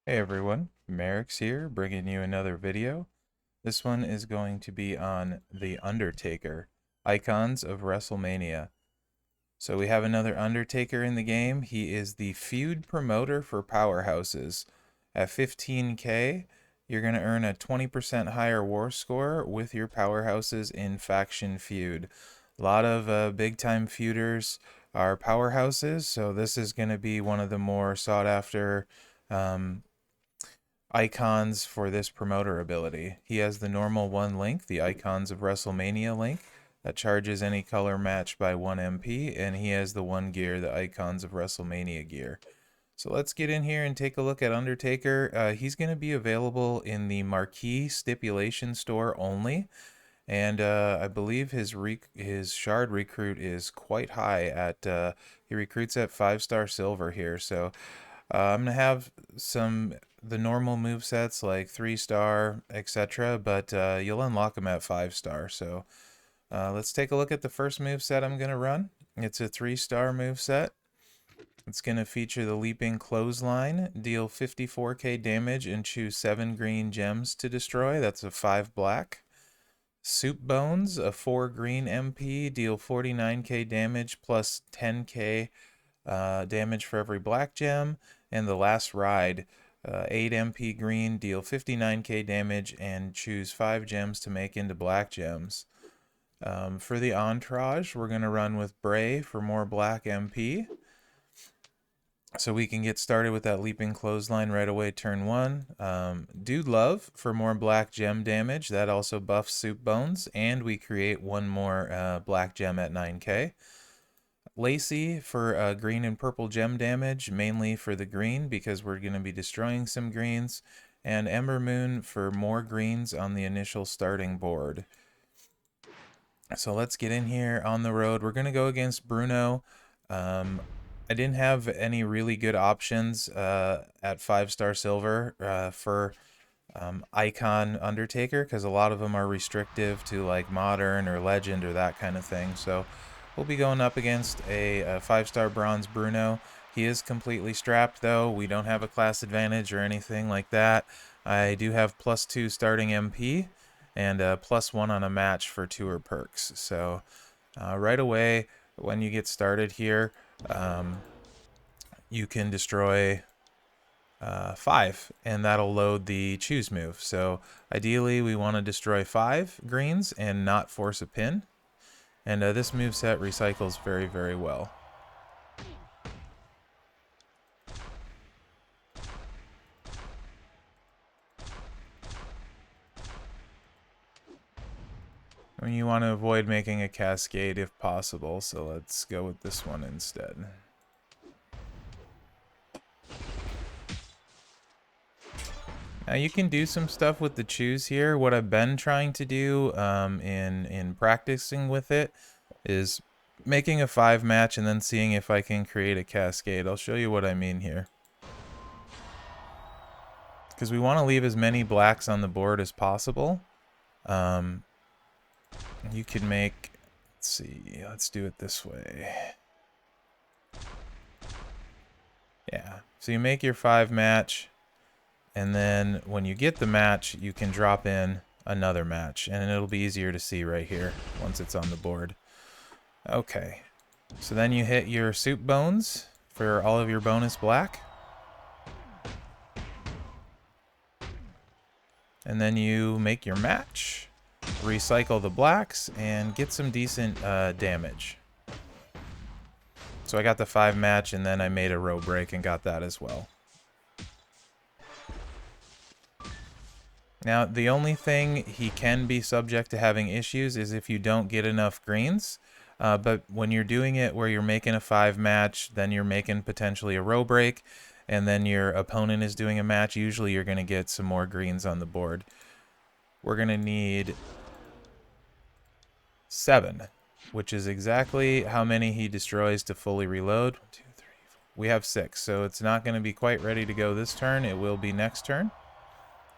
Hey everyone, Mherex here, bringing you another video. This one is going to be on the Undertaker, icons of WrestleMania. So we have another Undertaker in the game. He is the feud promoter for powerhouses. At 15k, you're going to earn a 20% higher war score with your powerhouses in faction feud. A lot of big time feuders are powerhouses, so this is going to be one of the more sought after icons for this promoter ability. He has the normal one link, the Icons of WrestleMania link, that charges any color match by 1 MP, and he has the one gear, the Icons of WrestleMania gear. So let's get in here and take a look at Undertaker. He's going to be available in the Marquee Stipulation store only, and I believe his shard recruit is quite high. He recruits at 5-star silver here, so I'm gonna have the normal move sets like 3-star, etc., but you'll unlock them at 5-star. So let's take a look at the first move set I'm gonna run. It's a 3-star move set. It's gonna feature the leaping clothesline, deal 54k damage and choose 7 green gems to destroy. That's a 5 black. Soup Bones, a 4 green MP, deal 49k damage plus 10k damage for every black gem. And the last ride, 8 MP green, deal 59k damage and choose 5 gems to make into black gems. For the entourage, we're going to run with Bray for more black MP. So we can get started with that leaping clothesline right away, turn 1. Dude Love for more black gem damage. That also buffs Soup Bones. And we create one more black gem at 9k. Lacey for green and purple gem damage, mainly for the green because we're going to be destroying some greens, and Ember Moon for more greens on the initial starting board. So let's get in here on the road. We're going to go against Bruno. I didn't have any really good options at 5-star silver for icon Undertaker because a lot of them are restrictive to like modern or legend or that kind of thing. So we'll be going up against a 5-star bronze Bruno. He is completely strapped though. We don't have a class advantage or anything like that. I do have +2 starting MP and +1 on a match for tour perks. So right away when you get started here, you can destroy 5, and that'll load the choose move. So ideally we want to destroy 5 greens and not force a pin. And this moveset recycles very, very well. I mean, you want to avoid making a cascade if possible, so let's go with this one instead. Now you can do some stuff with the choose here. What I've been trying to do in practicing with it is making a 5 match and then seeing if I can create a cascade. I'll show you what I mean here. Because we want to leave as many blacks on the board as possible. You can make, let's see, let's do it this way. Yeah, so you make your 5 match, and then when you get the match, you can drop in another match, and it'll be easier to see right here once it's on the board. Okay, so then you hit your Soup Bones for all of your bonus black. And then you make your match, recycle the blacks, and get some decent damage. So I got the 5 match, and then I made a row break and got that as well. Now, the only thing he can be subject to having issues is if you don't get enough greens. But when you're doing it where you're making a 5 match, then you're making potentially a row break, and then your opponent is doing a match, usually you're going to get some more greens on the board. We're going to need 7, which is exactly how many he destroys to fully reload. 1, 2, 3, 4. We have 6, so it's not going to be quite ready to go this turn. It will be next turn.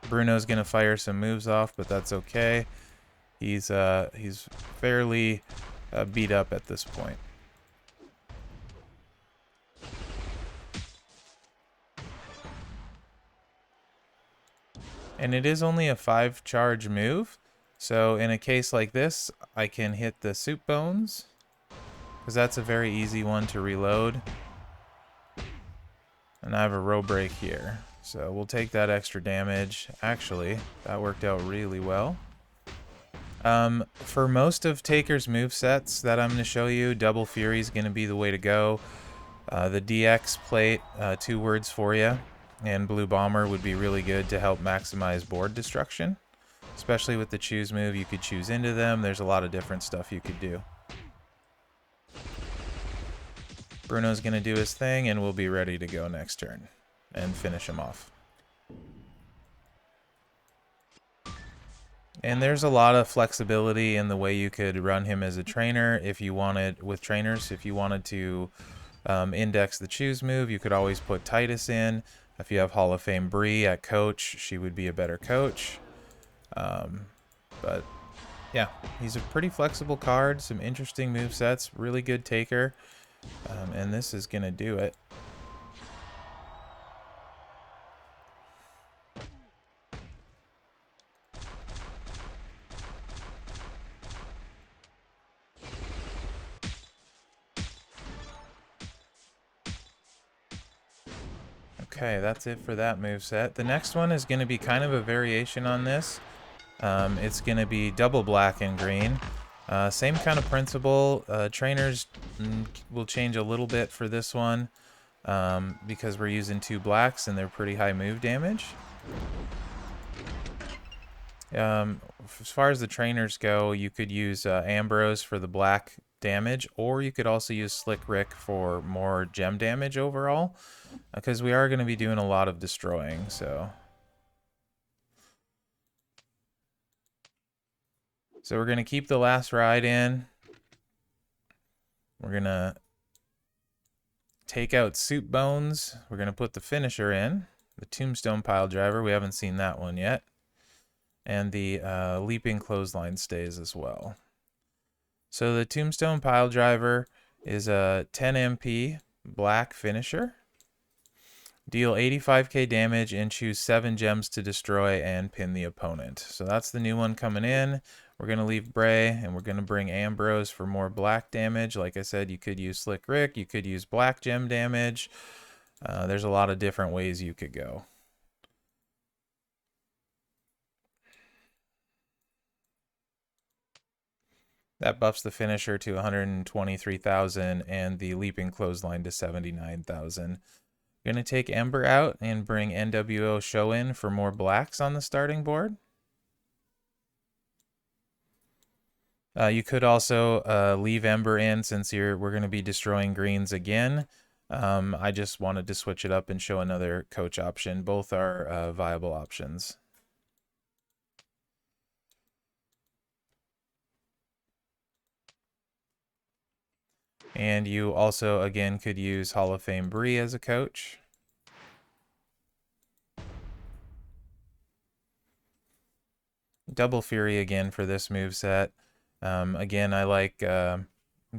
Bruno's going to fire some moves off, but that's okay. He's fairly beat up at this point. And it is only a 5 charge move. So in a case like this, I can hit the soup bones, because that's a very easy one to reload. And I have a row break here. So we'll take that extra damage. Actually, that worked out really well. For most of Taker's movesets that I'm going to show you, Double Fury is going to be the way to go. The DX plate, 2 words for you, and Blue Bomber would be really good to help maximize board destruction. Especially with the choose move, you could choose into them. There's a lot of different stuff you could do. Bruno's going to do his thing, and we'll be ready to go next turn and finish him off. And there's a lot of flexibility in the way you could run him as a trainer if you wanted, with trainers, if you wanted to index the choose move, you could always put Titus in. If you have Hall of Fame Bree at coach, she would be a better coach. But yeah, he's a pretty flexible card, some interesting movesets, really good taker, and this is going to do it. Okay, that's it for that moveset. The next one is going to be kind of a variation on this. It's going to be double black and green. Same kind of principle. Trainers will change a little bit for this one because we're using 2 blacks and they're pretty high move damage. As far as the trainers go, you could use Ambrose for the black damage, or you could also use Slick Rick for more gem damage overall, because we are going to be doing a lot of destroying, so we're going to keep the last ride in. We're going to take out Soup Bones. We're going to put the finisher in, the Tombstone Pile Driver. We haven't seen that one yet. And the Leaping Clothesline stays as well. So the Tombstone Pile Driver is a 10 MP black finisher. Deal 85k damage and choose 7 gems to destroy and pin the opponent. So that's the new one coming in. We're going to leave Bray and we're going to bring Ambrose for more black damage. Like I said, you could use Slick Rick, you could use black gem damage. There's a lot of different ways you could go. That buffs the finisher to 123,000 and the Leaping Clothesline to 79,000. Going to take Ember out and bring NWO Show in for more blacks on the starting board. You could also leave Ember in since we're going to be destroying greens again. I just wanted to switch it up and show another coach option. Both are viable options. And you also, again, could use Hall of Fame Bree as a coach. Double Fury again for this moveset. Again, I like the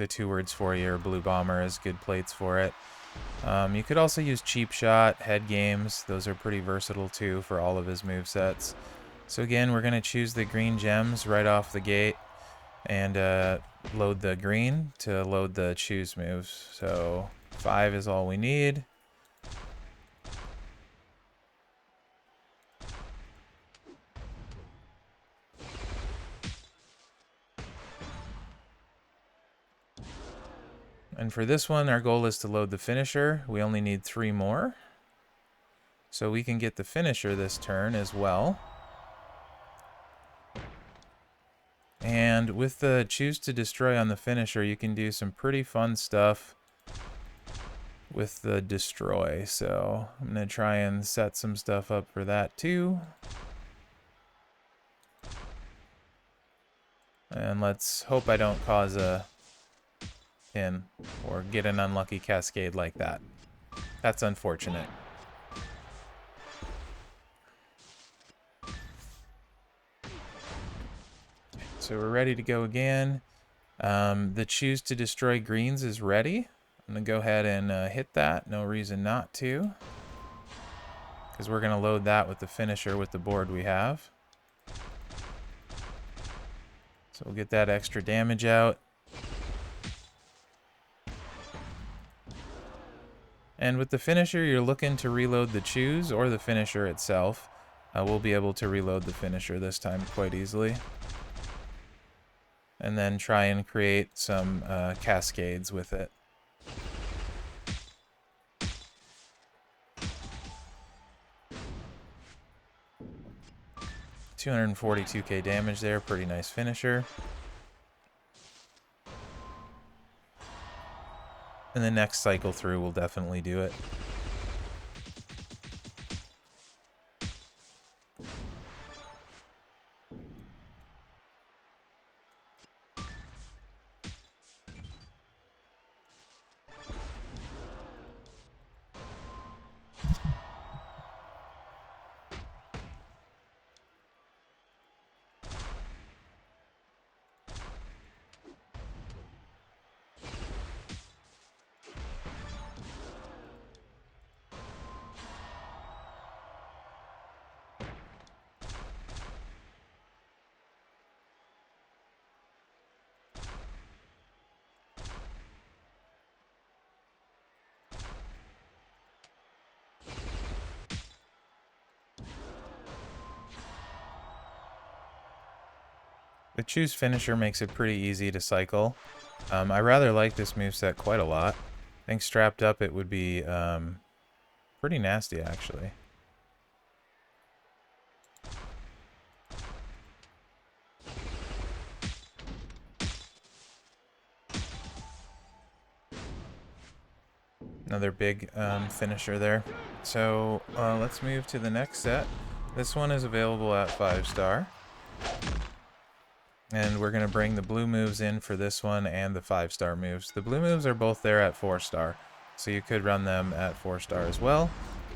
2 words for you, or Blue Bomber, as good plates for it. You could also use Cheap Shot, Head Games. Those are pretty versatile too for all of his movesets. So again, we're going to choose the green gems right off the gate and load the green to load the choose moves. So 5 is all we need. And for this one, our goal is to load the finisher. We only need 3 more. So we can get the finisher this turn as well. And with the choose to destroy on the finisher, you can do some pretty fun stuff with the destroy. So I'm going to try and set some stuff up for that too. And let's hope I don't cause a pin or get an unlucky cascade like that. That's unfortunate. So we're ready to go again. The choose to destroy greens is ready. I'm going to go ahead and hit that. No reason not to. because we're going to load that with the finisher with the board we have. So we'll get that extra damage out. And with the finisher, you're looking to reload the choose or the finisher itself. We'll be able to reload the finisher this time quite easily. And then try and create some cascades with it. $242k damage there, pretty nice finisher. And the next cycle through will definitely do it. The choose finisher makes it pretty easy to cycle. I rather like this moveset quite a lot. I think strapped up it would be pretty nasty actually. Another big finisher there. So let's move to the next set. This one is available at 5-star. And we're going to bring the blue moves in for this one and the 5-star moves. The blue moves are both there at 4-star, so you could run them at 4-star as well.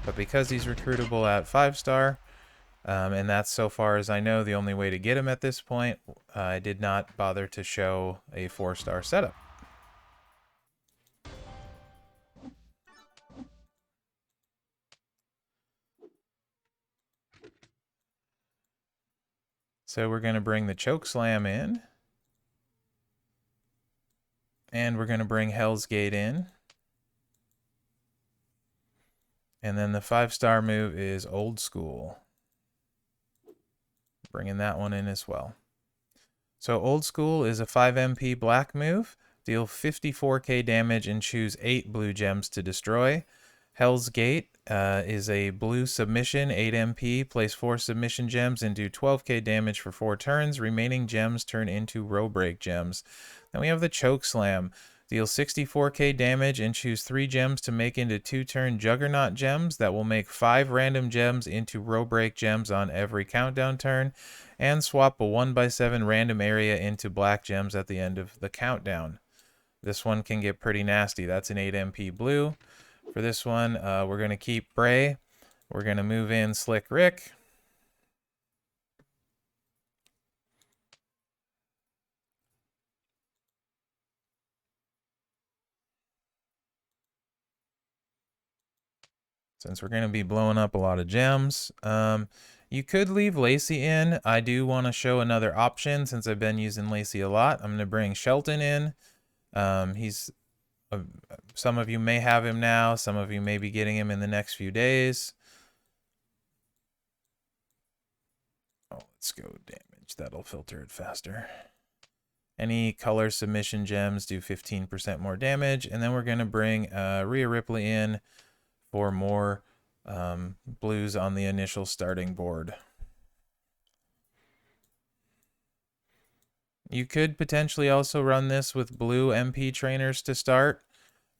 But because he's recruitable at 5-star, and that's so far as I know the only way to get him at this point, I did not bother to show a 4-star setup. So we're going to bring the choke slam in. And we're going to bring Hell's Gate in. And then the 5-star move is Old School. Bringing that one in as well. So Old School is a 5 MP black move. Deal 54k damage and choose 8 blue gems to destroy. Hell's Gate is a blue submission, 8 MP. Place 4 submission gems and do 12k damage for 4 turns. Remaining gems turn into row break gems. Then we have the Choke Slam. Deal 64k damage and choose 3 gems to make into 2-turn Juggernaut gems that will make 5 random gems into row break gems on every countdown turn. And swap a 1x7 random area into black gems at the end of the countdown. This one can get pretty nasty. That's an 8 MP blue. For this one, we're going to keep Bray. We're going to move in Slick Rick. Since we're going to be blowing up a lot of gems. You could leave Lacey in. I do want to show another option since I've been using Lacey a lot. I'm going to bring Shelton in. Some of you may have him now. Some of you may be getting him in the next few days. Oh, let's go damage. That'll filter it faster. Any color submission gems do 15% more damage. And then we're going to bring Rhea Ripley in for more blues on the initial starting board. You could potentially also run this with blue MP trainers to start.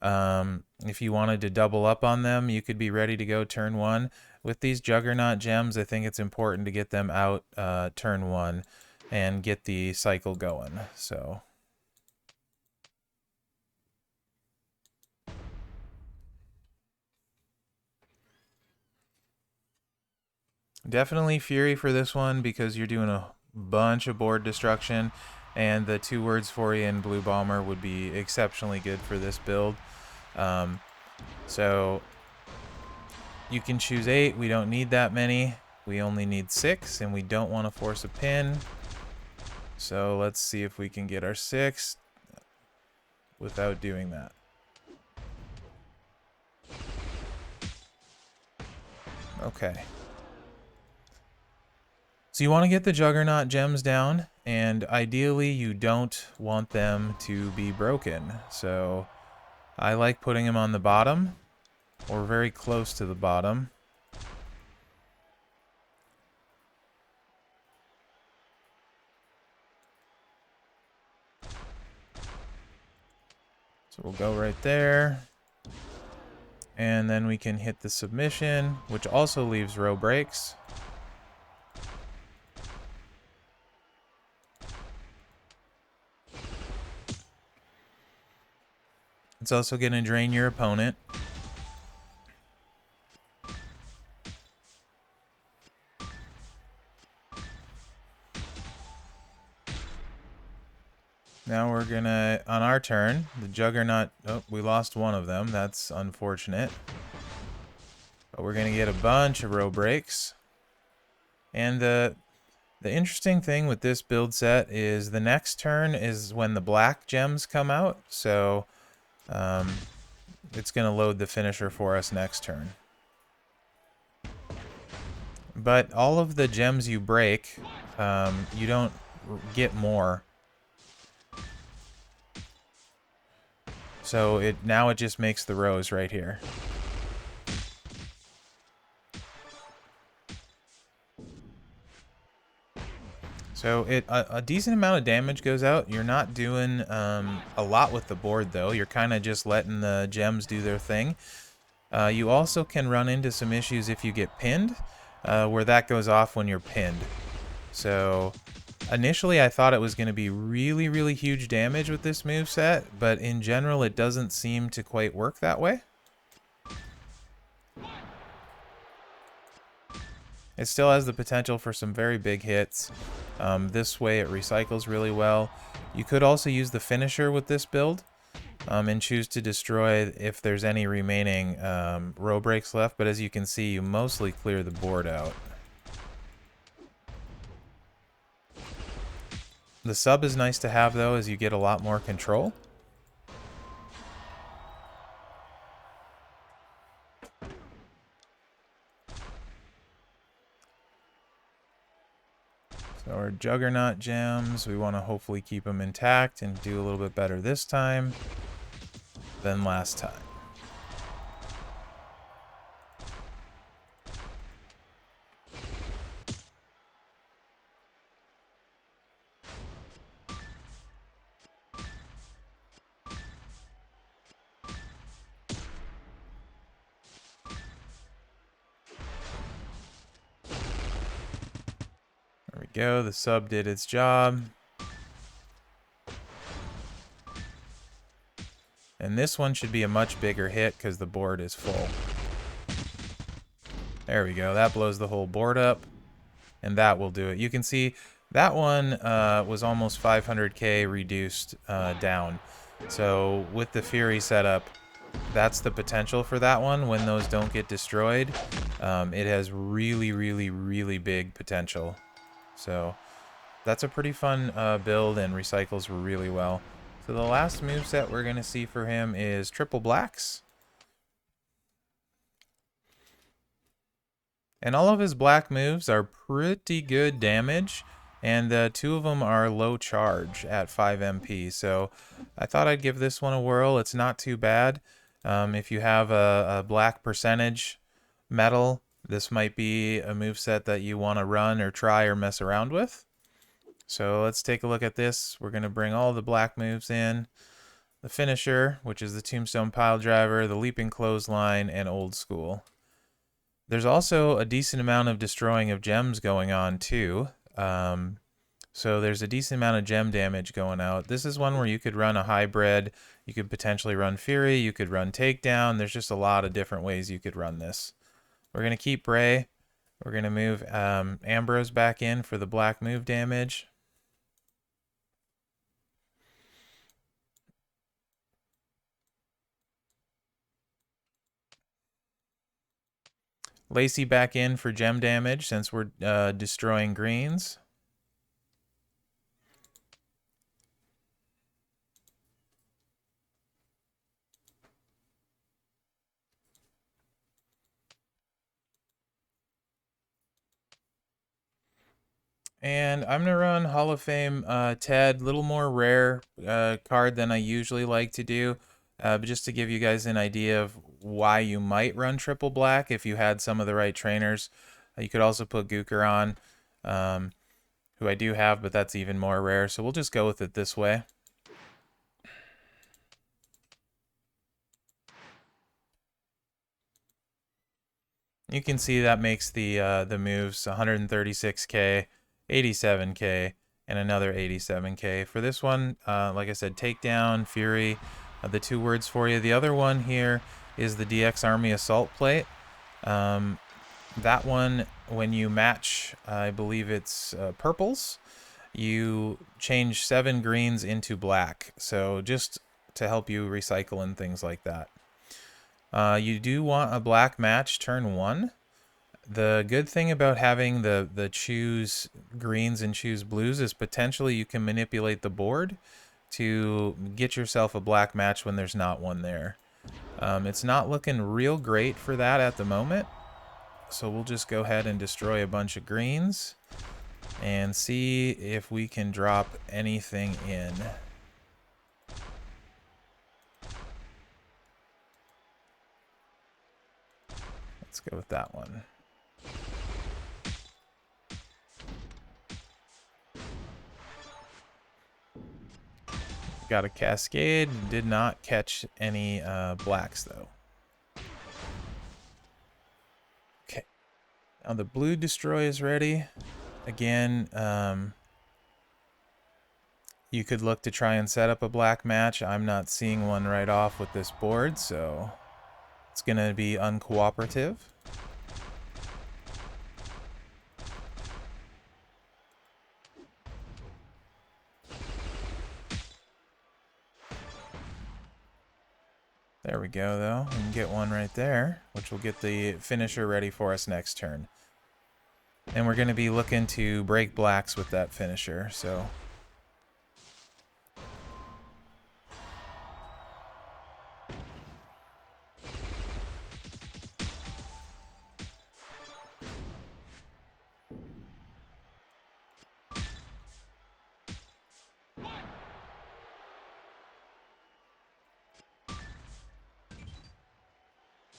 If you wanted to double up on them, you could be ready to go turn 1. With these Juggernaut gems, I think it's important to get them out turn 1 and get the cycle going. So definitely Fury for this one because you're doing a bunch of board destruction, and the 2 words for you in Blue Bomber would be exceptionally good for this build. So You can choose 8. We don't need that many. We only need 6, and we don't want to force a pin. So let's see if we can get our 6 without doing that. Okay. So you want to get the Juggernaut gems down, and ideally you don't want them to be broken. So I like putting them on the bottom, or very close to the bottom. So we'll go right there. And then we can hit the submission, which also leaves row breaks. It's also going to drain your opponent. Now we're going to, on our turn, the Juggernaut... Oh, we lost one of them. That's unfortunate. But we're going to get a bunch of row breaks. And the interesting thing with this build set is the next turn is when the black gems come out. So it's going to load the finisher for us next turn. But all of the gems you break, you don't get more. So now it just makes the rows right here. So a decent amount of damage goes out. You're not doing a lot with the board, though. You're kind of just letting the gems do their thing. You also can run into some issues if you get pinned, where that goes off when you're pinned. So initially I thought it was going to be really, really huge damage with this moveset, but in general it doesn't seem to quite work that way. It still has the potential for some very big hits. This way it recycles really well. You could also use the finisher with this build and choose to destroy if there's any remaining row breaks left, but as you can see, you mostly clear the board out. The sub is nice to have, though, as you get a lot more control. So our Juggernaut gems, we want to hopefully keep them intact and do a little bit better this time than last time. There we go, the sub did its job. And this one should be a much bigger hit because the board is full. There we go, that blows the whole board up. And that will do it. You can see that one was almost 500k reduced down. So with the Fury setup, that's the potential for that one. When those don't get destroyed, it has really, really, really big potential. So that's a pretty fun build and recycles really well. So the last moveset we're going to see for him is triple blacks. And all of his black moves are pretty good damage, and 2 of them are low charge at 5 MP. So I thought I'd give this one a whirl. It's not too bad. If you have a black percentage metal, this might be a moveset that you want to run or try or mess around with. So let's take a look at this. We're going to bring all the black moves in. The finisher, which is the tombstone pile driver, the leaping clothesline, and old school. There's also a decent amount of destroying of gems going on too. So there's a decent amount of gem damage going out. This is one where you could run a hybrid. You could potentially run Fury. You could run Takedown. There's just a lot of different ways you could run this. We're going to keep Bray. We're going to move Ambrose back in for the black move damage. Lacey back in for gem damage since we're destroying greens. And I'm going to run Hall of Fame Ted, little more rare card than I usually like to do. But just to give you guys an idea of why you might run triple black if you had some of the right trainers. You could also put Gooker on, who I do have, but that's even more rare. So we'll just go with it this way. You can see that makes the moves 136k, 87k, and another 87k. For this one, like I said, Takedown, Fury, the two words for you. The other one here is the DX Army Assault Plate. That one, when you match, I believe it's purples, you change 7 greens into black. So just to help you recycle and things like that. You do want a black match turn 1. The good thing about having the choose greens and choose blues is potentially you can manipulate the board to get yourself a black match when there's not one there. It's not looking real great for that at the moment. So we'll just go ahead and destroy a bunch of greens and see if we can drop anything in. Let's go with that one. Got a cascade. Did not catch any blacks though. Okay. Now the blue destroy is ready. Again, you could look to try and set up a black match. I'm not seeing one right off with this board, so it's going to be uncooperative. There we go, though. We can get one right there, which will get the finisher ready for us next turn. And we're going to be looking to break blacks with that finisher, so...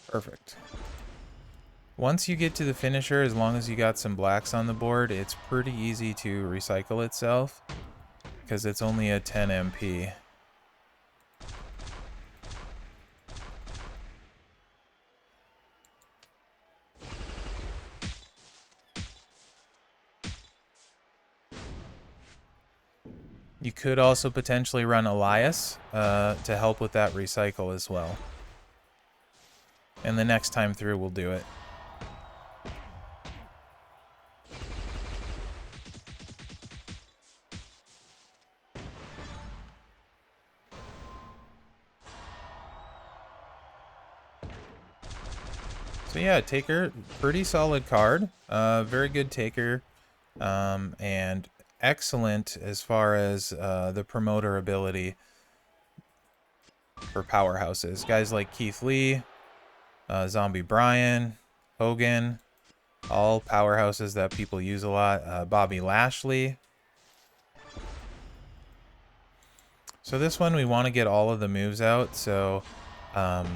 Perfect. Once you get to the finisher, as long as you got some blacks on the board, it's pretty easy to recycle itself because it's only a 10 MP. You could also potentially run Elias to help with that recycle as well. And the next time through, we'll do it. So yeah, Taker, pretty solid card. Very good Taker. And excellent as far as the promoter ability for powerhouses. Guys like Keith Lee, Zombie Brian, Hogan, all powerhouses that people use a lot. Bobby Lashley. So this one, we want to get all of the moves out, so I'm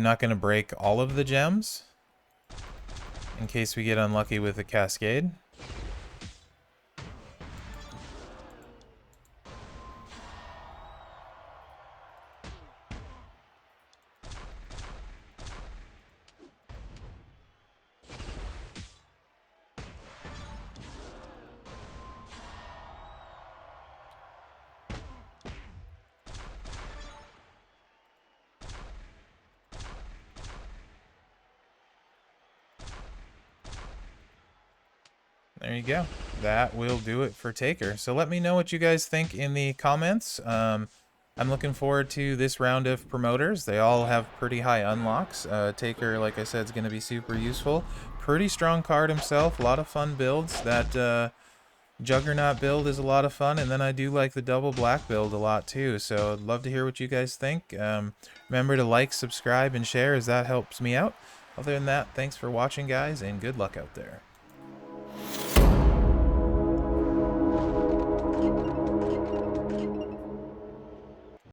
not going to break all of the gems in case we get unlucky with a cascade. There you go. That will do it for Taker. So let me know what you guys think in the comments. I'm looking forward to this round of promoters. They all have pretty high unlocks. Taker, like I said, is going to be super useful. Pretty strong card himself. A lot of fun builds. That Juggernaut build is a lot of fun, and then I do like the double black build a lot too. So I'd love to hear what you guys think. Remember to like, subscribe, and share, as that helps me out. Other than that, thanks for watching, guys, and good luck out there.